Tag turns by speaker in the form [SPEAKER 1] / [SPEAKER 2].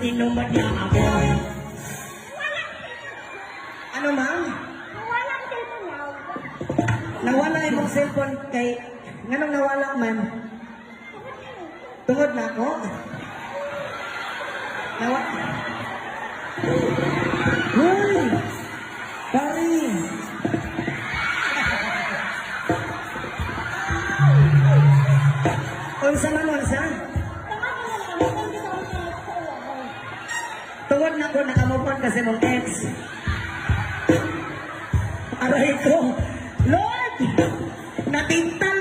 [SPEAKER 1] Inuman niya ako. Ano, ma'am?
[SPEAKER 2] Nawala ang cellphone niya.
[SPEAKER 1] Nawala yung cellphone kay... Nganong nawala man? Tungod na ako? Nawala. Hoy! Pari! Unsa man, unsa? Tungod na ko, nakamupon kasi mong ex. Aray ko! Lord! Natintal